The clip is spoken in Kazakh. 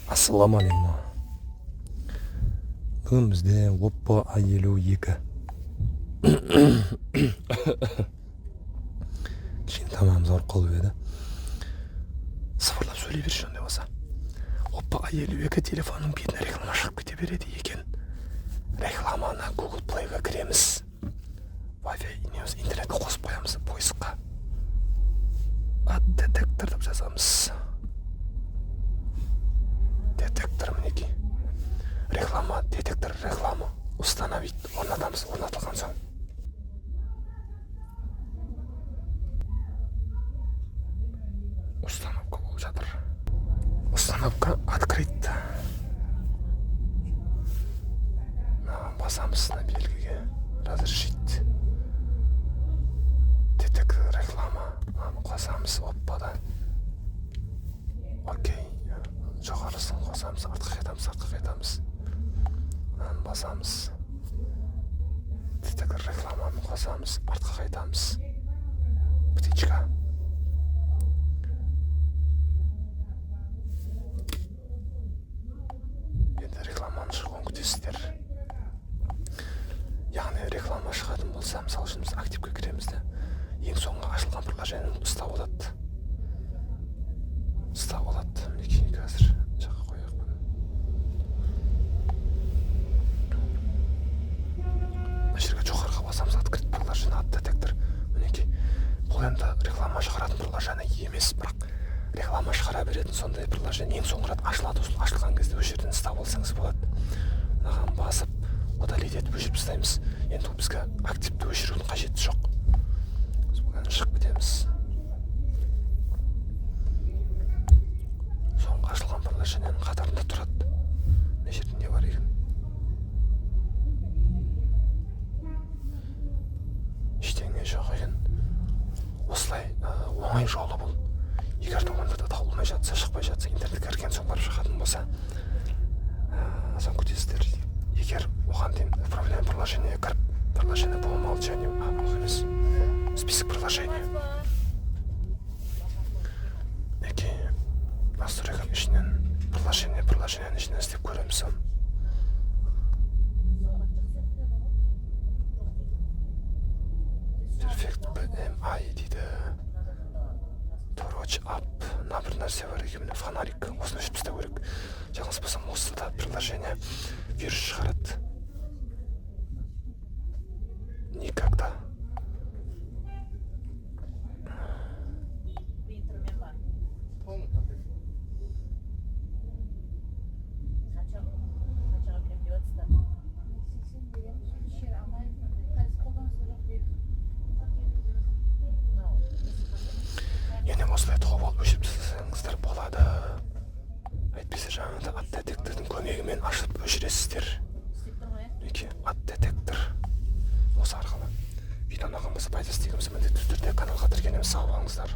Ассалаумағалейкум. Бүгін бізде Oppo A52 кішкене тамағымыз ауырып қалып еді. Сыбырлап сөйлей берші ондай болса. Oppo A52 телефонның бетіне реклама шығып кете береді екен. Рекламаны Google Play'ға кіреміз. Wi-Fi интернетке қосып қоямыз поискқа. Детектор деп жазамыз. Детектор мінекей. Реклама, детектор реклама. Установить. Орнатамыз. Орнатылған соң. Установка болып жатыр. Установка открыт. Басамыз на белгіге. Разрешить. Детектор реклама. Қосамыз Oppo'да. Окей. Жоғарысын қосамыз. Артқа қайтамыз. Басамыз. Детектор рекламаны қосамыз. Артқа қайтамыз. Птичка. Енді рекламаны шығуын күтесіздер. Яғни реклама шығатын болса, мысалы үшін біз активке кіреміз де, ең соңғы ашылған приложениені ұстап алады. Мінекей қазір жаққа қояйық. Мына жерге жоғарыға басамыз, открыт приложение, детектор. Мінекей. Бұл енді реклама шығаратын приложение емес, бірақ реклама шығара беретін сондай приложение ең соңғы рет ашылады. Ашылған кезде осы жерден ұстап алсаңыз болады. Мынаған басып, удалить етіп өшіріп тастаймыз. Енді ол бізге активті өшірудің қажеті жоқ. Біз бұдан шығып кетеміз. Соңғы ашылған приложениенің қатарында тұрады. Мына жерде не бар екен? Ештеңе жоқ екен. Осылай оңай жолы бұл. Егер де онда да табылмай жатса, шықпай жатса, интернетке кірген соң барып шығатын болса, соң күтесіздер. Егер оған дейін управление приложение кіріп, приложение по умолчанию, емес, список приложение. Неке настройкам ішінен приложениенің ішінен істеп көреміз. Perfect PMI дейді. Torch up. Мына бір нәрсе бар екен, фонарик. Осыны өшіріп тастау керек. Жалғыз болсам, осы да приложение вирус шығарады. Никогда. Енді осылай тоғып алып өшіріп тастасаңыздар болады. Әйтпесе жаңағыда детектордың көмегімен ашып өшіресіздер. Мінекей детектор осы арқылы. Видео ұнаған болса пайдасы тигізсе міндетті түрде каналға тіркелеміз. Сау болыңыздар.